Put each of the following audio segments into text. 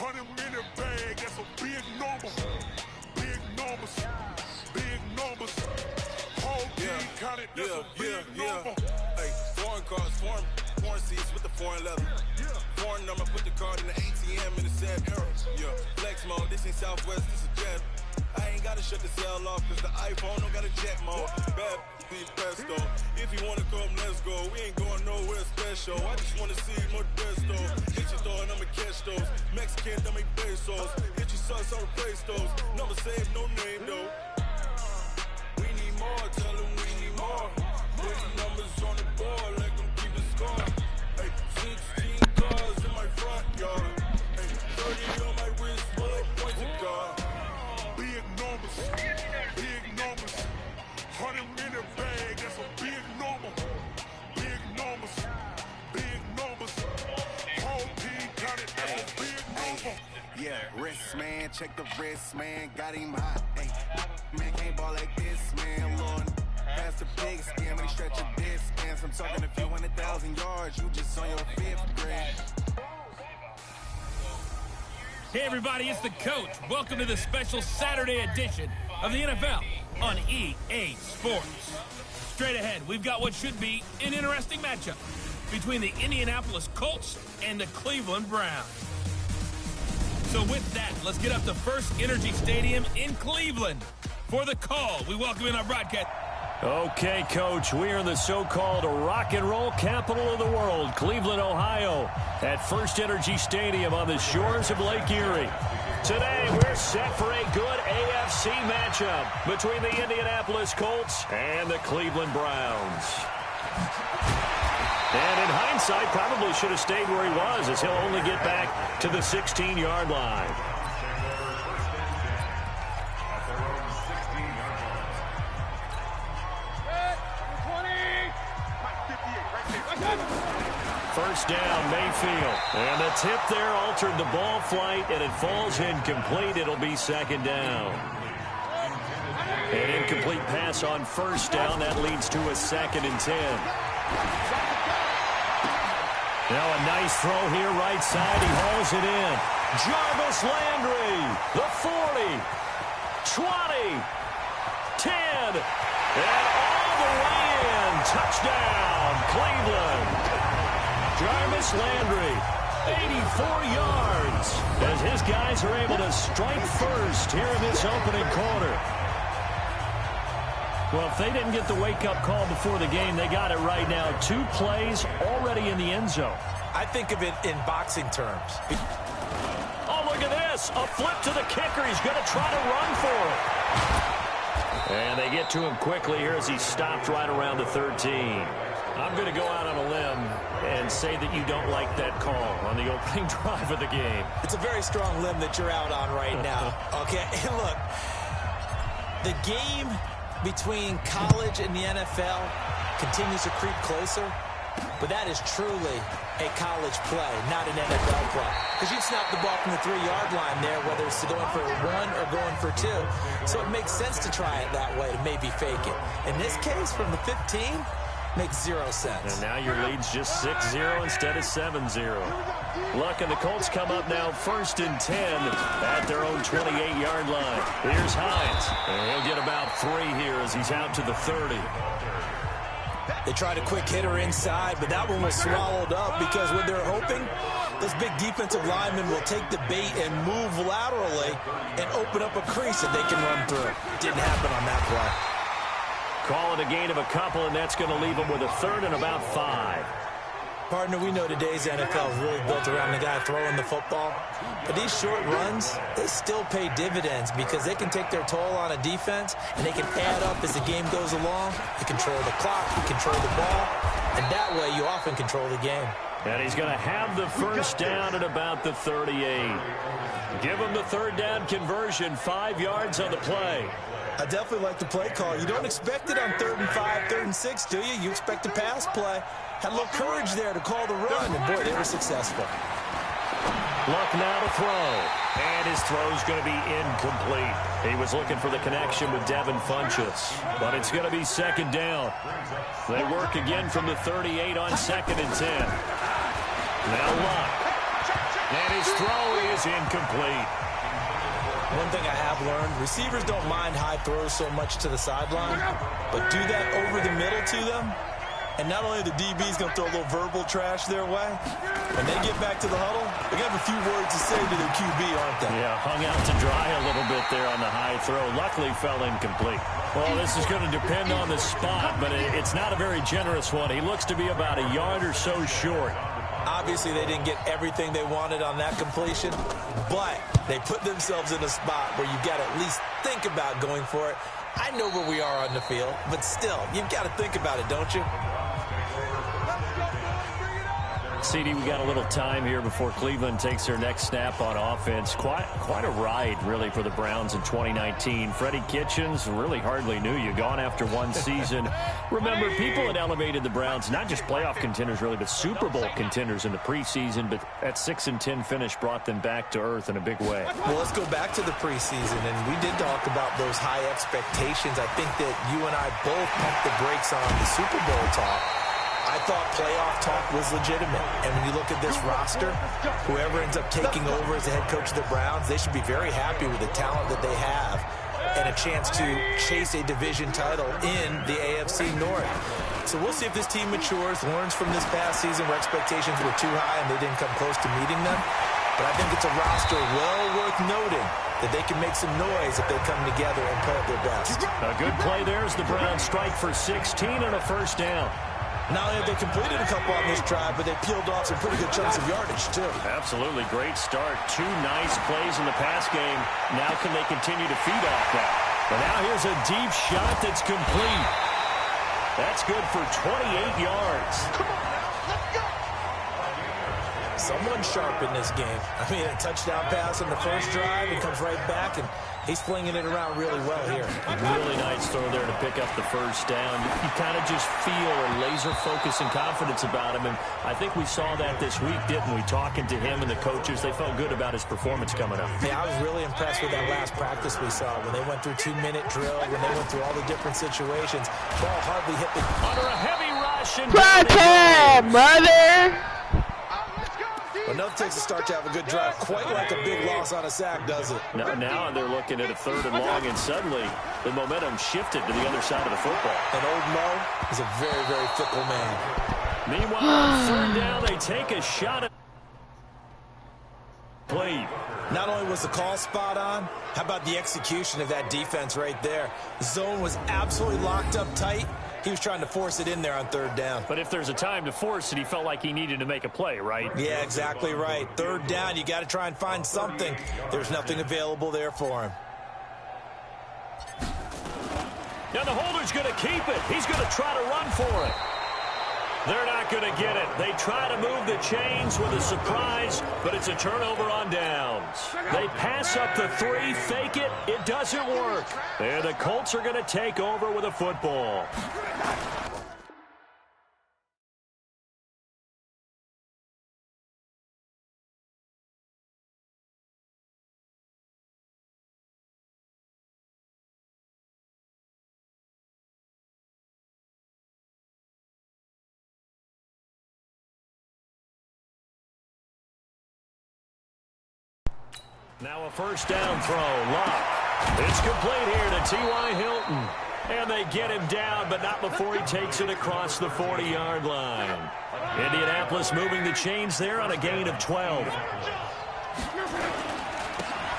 100-minute bag, that's a big number. Big numbers, big numbers. Whole team counted, that's a big number. Hey, foreign cars, foreign seats with the foreign leather. Foreign number, put the card in the ATM in the sad era. Yeah, flex mode, this ain't Southwest, this is Jet. I ain't gotta shut the cell off, cause the iPhone don't got a jet mode. Bad pesto. If you wanna come, let's go. We ain't going nowhere special. I just wanna see more Desto. Hit your door and I'ma catch those. Mexican, don't make pesos. Hit your sauce, I'll replace those. Number saved, no name though. We need more, tell them we need more. Put the numbers on the board, let them keep it score. Hey, 16 cars in my front yard. Hey, 30 on my wrist, full points of God. Big numbers, big numbers. 100-minute bag, that's a big number. Big numbers, big numbers. Whole team counted, that's a big number. Yeah, wrist man, check the wrist man, got him hot. Hey, man can't ball like this, man. Lord, pass the big skin, when he stretch your distance. I'm talking a few 100,000 yards, you just on your 5th grade. Hey everybody, it's the coach. Welcome to the special Saturday edition of the NFL on EA Sports. Straight ahead, we've got what should be an interesting matchup between the Indianapolis Colts and the Cleveland Browns. So with that, let's get up to First Energy Stadium in Cleveland for the call. We welcome in our broadcast. Okay, Coach, we are in the so-called rock and roll capital of the world, Cleveland, Ohio, at First Energy Stadium on the shores of Lake Erie. Today, we're set for a good AFC matchup between the Indianapolis Colts and the Cleveland Browns. And in hindsight, probably should have stayed where he was, as he'll only get back to the 16-yard line. First down, Mayfield. And the tip there altered the ball flight, and it falls incomplete. It'll be second down. An incomplete pass on first down. That leads to a 2nd and 10. Now a nice throw here, right side. He hauls it in. Jarvis Landry, the 40, 20, 10, and all the way in. Touchdown, Cleveland. Jarvis Landry, 84 yards, as his guys are able to strike first here in this opening quarter. Well, if they didn't get the wake-up call before the game, they got it right now. 2 plays already in the end zone. I think of it in boxing terms. Oh, look at this. A flip to the kicker. He's going to try to run for it. And they get to him quickly here as he stopped right around the 13. I'm going to go out on a limb and say that you don't like that call on the opening drive of the game. It's a very strong limb that you're out on right now. Okay, and look, the game between college and the NFL continues to creep closer, but that is truly a college play, not an NFL play. Because you snap the ball from the 3-yard line there, whether it's going for 1 or going for 2. So it makes sense to try it that way, to maybe fake it. In this case, from the 15, makes 0 sense. And now your lead's just 6-0 instead of 7-0. Luck and the Colts come up now 1st and 10 at their own 28-yard line. Here's Hines. And he'll get about 3 here as he's out to the 30. They tried a quick hitter inside, but that one was swallowed up because what they're hoping, those big defensive linemen will take the bait and move laterally and open up a crease that they can run through. Didn't happen on that play. Call it a gain of a couple, and that's going to leave them with a 3rd and about 5. Partner, we know today's NFL is really built around the guy throwing the football. But these short runs, they still pay dividends because they can take their toll on a defense, and they can add up as the game goes along. You control the clock, you control the ball, and that way you often control the game. And he's going to have the first down at about the 38. Give him the 3rd down conversion, 5 yards on the play. I definitely like the play call. You don't expect it on 3rd and 5, 3rd and 6, do you? You expect a pass play. Had a little courage there to call the run, and boy, they were successful. Luck now to throw. And his throw's going to be incomplete. He was looking for the connection with Devin Funchess, but it's going to be 2nd down. They work again from the 38 on 2nd and 10. Now Luck. And his throw is incomplete. One thing I have learned, receivers don't mind high throws so much to the sideline, but do that over the middle to them, and not only the DB's going to throw a little verbal trash their way, when they get back to the huddle, they're going to have a few words to say to their QB, aren't they? Yeah, hung out to dry a little bit there on the high throw. Luckily fell incomplete. Well, this is going to depend on the spot, but it's not a very generous one. He looks to be about a yard or so short. Obviously, they didn't get everything they wanted on that completion, but they put themselves in a spot where you've got to at least think about going for it. I know where we are on the field, but still, you've got to think about it, don't you? CD, we got a little time here before Cleveland takes their next snap on offense. Quite a ride, really, for the Browns in 2019. Freddie Kitchens, really hardly knew you. Gone after one season. Remember, people had elevated the Browns, not just playoff contenders, really, but Super Bowl contenders in the preseason. But that 6-10 finish brought them back to earth in a big way. Well, let's go back to the preseason, and we did talk about those high expectations. I think that you and I both pumped the brakes on the Super Bowl talk. I thought playoff talk was legitimate. And when you look at this roster, whoever ends up taking over as the head coach of the Browns, they should be very happy with the talent that they have and a chance to chase a division title in the AFC North. So we'll see if this team matures, learns from this past season where expectations were too high and they didn't come close to meeting them. But I think it's a roster well worth noting that they can make some noise if they come together and play at their best. A good play there as the Browns strike for 16 and a first down. Not only have they completed a couple on this drive, but they peeled off some pretty good chunks of yardage, too. Absolutely. Great start. 2 nice plays in the pass game. Now can they continue to feed off that? But now here's a deep shot that's complete. That's good for 28 yards. Come on now, let's go. Someone sharp in this game. I mean, a touchdown pass on the first drive. It comes right back, and he's flinging it around really well here. Really nice throw there to pick up the first down. You kind of just feel a laser focus and confidence about him, and I think we saw that this week, didn't we? Talking to him and the coaches, they felt good about his performance coming up. Yeah, I was really impressed with that last practice we saw when they went through 2-minute drill, when they went through all the different situations. Ball hardly hit the... Under a heavy rush. And Protect, brother! But nothing takes a start to have a good drive. Quite like a big loss on a sack, does it? Now they're looking at a 3rd and long, and suddenly the momentum shifted to the other side of the football. And old Mo is a very, very fickle man. Meanwhile, on 3rd down, they take a shot at play. Not only was the call spot on, how about the execution of that defense right there? The zone was absolutely locked up tight. He was trying to force it in there on 3rd down. But if there's a time to force it, he felt like he needed to make a play, right? Yeah, exactly right. 3rd down, you got to try and find something. There's nothing available there for him. Now the holder's going to keep it. He's going to try to run for it. They're not going to get it. They try to move the chains with a surprise, but it's a turnover on downs. They pass up the 3, fake it. It doesn't work. And the Colts are going to take over with a football. Now a first down throw. Locke. It's complete here to T.Y. Hilton. And they get him down, but not before he takes it across the 40-yard line. Indianapolis moving the chains there on a gain of 12.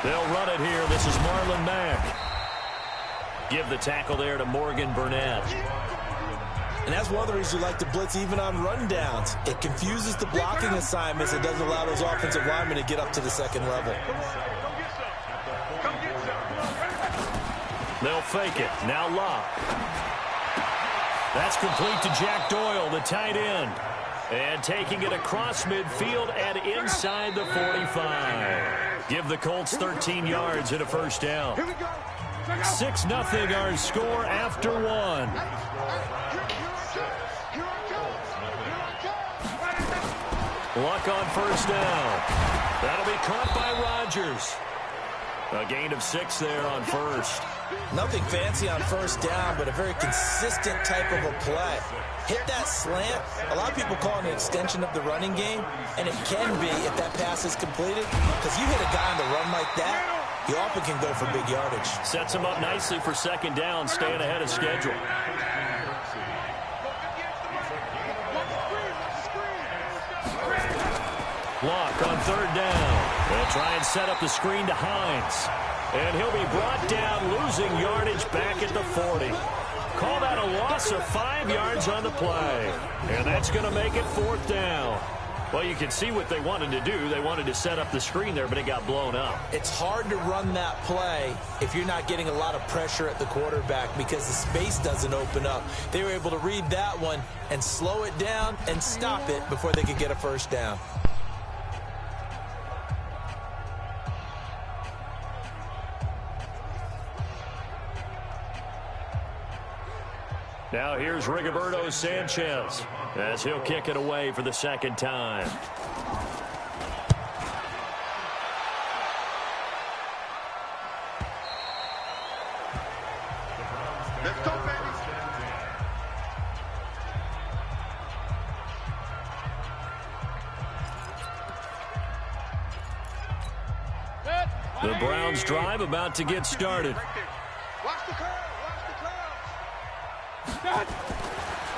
They'll run it here. This is Marlon Mack. Give the tackle there to Morgan Burnett. And that's one of the reasons you like to blitz even on rundowns. It confuses the blocking assignments. It doesn't allow those offensive linemen to get up to the second level. They'll fake it. Now Locke. That's complete to Jack Doyle, the tight end. And taking it across midfield and inside the 45. Give the Colts 13 yards and a first down. 6-0 our score after 1. Luck on first down. That'll be caught by Rodgers. A gain of 6 there on first. Nothing fancy on first down, but a very consistent type of a play. Hit that slant. A lot of people call it an extension of the running game, and it can be if that pass is completed, because you hit a guy on the run like that, he often can go for big yardage. Sets him up nicely for second down, staying ahead of schedule. Block on third down. They'll try and set up the screen to Hines. And he'll be brought down, losing yardage back at the 40. Call that a loss of 5 yards on the play. And that's going to make it fourth down. Well, you can see what they wanted to do. They wanted to set up the screen there, but it got blown up. It's hard to run that play if you're not getting a lot of pressure at the quarterback because the space doesn't open up. They were able to read that one and slow it down and stop it before they could get a first down. Now here's Rigoberto Sanchez as he'll kick it away for the second time. Let's go, baby. The Browns drive about to get started. Watch the curve.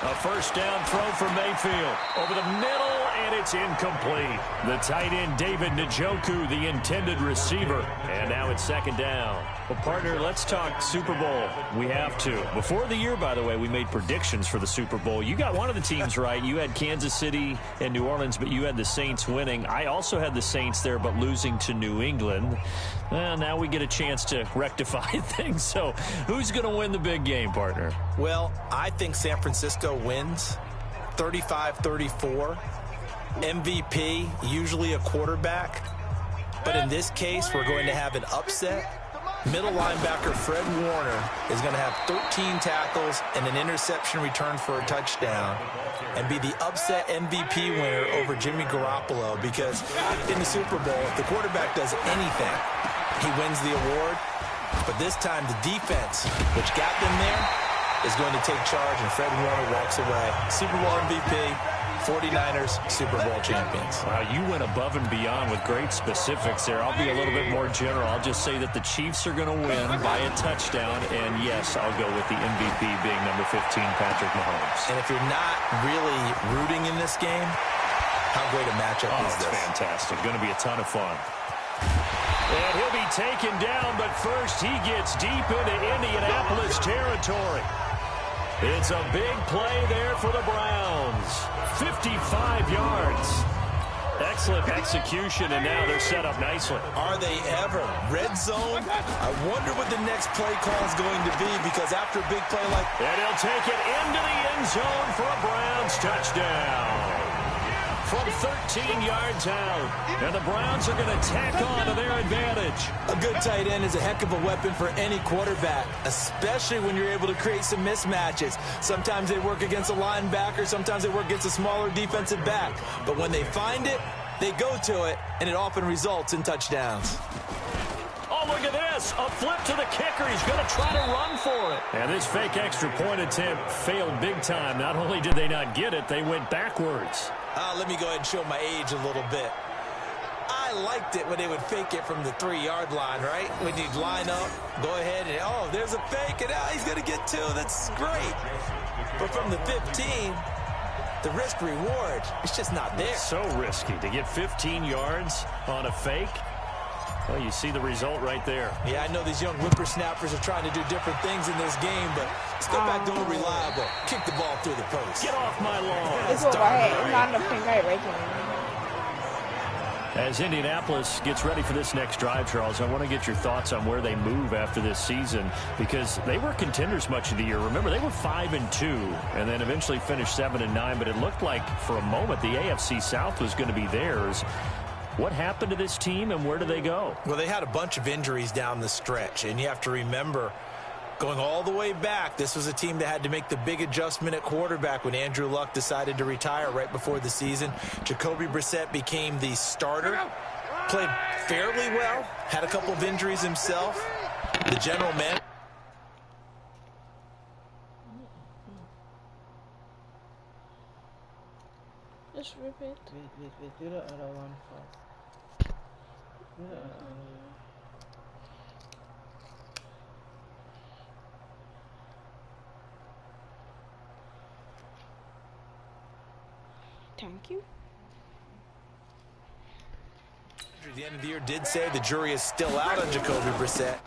A first down throw for Mayfield. Over the middle, and it's incomplete. The tight end, David Njoku, the intended receiver. And now it's second down. Well, partner, let's talk Super Bowl. We have to. Before the year, by the way, we made predictions for the Super Bowl. You got one of the teams right. You had Kansas City and New Orleans, but you had the Saints winning. I also had the Saints there, but losing to New England. Well, now we get a chance to rectify things. So who's going to win the big game, partner? Well, I think San Francisco wins 35-34. MVP, usually a quarterback. But in this case, we're going to have an upset. Middle linebacker Fred Warner is going to have 13 tackles and an interception return for a touchdown and be the upset MVP winner over Jimmy Garoppolo, because in the Super Bowl, if the quarterback does anything, he wins the award. But this time, the defense, which got them there, is going to take charge, and Fred Warner walks away. Super Bowl MVP, 49ers Super Bowl champions. Wow, you went above and beyond with great specifics there. I'll be a little bit more general. I'll just say that the Chiefs are going to win by a touchdown, and yes, I'll go with the MVP being number 15, Patrick Mahomes. And if you're not really rooting in this game, how great a matchup is this? It's fantastic. Going to be a ton of fun. And he'll be taken down, but first he gets deep into Indianapolis territory. It's a big play there for the Browns. 55 yards. Excellent execution, and now they're set up nicely. Are they ever? Red zone? I wonder what the next play call is going to be, because after a big play like... And he'll take it into the end zone for a Browns touchdown. From 13 yards out. And the Browns are going to tack on to their advantage. A good tight end is a heck of a weapon for any quarterback, especially when you're able to create some mismatches. Sometimes they work against a linebacker, sometimes they work against a smaller defensive back. But when they find it, they go to it, and it often results in touchdowns. Oh, look at this. A flip to the kicker. He's going to try to run for it. And this fake extra point attempt failed big time. Not only did they not get it, they went backwards. Let me go ahead and show my age a little bit. I liked it when they would fake it from the 3-yard line, right? When you'd line up, go ahead and, oh, there's a fake, and he's going to get 2. That's great. But from the 15, the risk-reward, it's just not there. So risky to get 15 yards on a fake. Well, you see the result right there. Yeah, I know these young whippersnappers are trying to do different things in this game, but let's go back to a reliable. Kick the ball through the post. Get off my lawn. It's all right. It's not the thing I reckon. As Indianapolis gets ready for this next drive, Charles, I want to get your thoughts on where they move after this season, because they were contenders much of the year. Remember, they were 5-2 and then eventually finished 7-9, but it looked like for a moment the AFC South was going to be theirs. What happened to this team, and where do they go? Well, they had a bunch of injuries down the stretch, and you have to remember, going all the way back, this was a team that had to make the big adjustment at quarterback when Andrew Luck decided to retire right before the season. Jacoby Brissett became the starter, played fairly well, had a couple of injuries himself. The general man Just rip it. Wait. Do the other one first. Do the other one. Thank you. At the end of the year did say the jury is still out on Jacoby Brissett.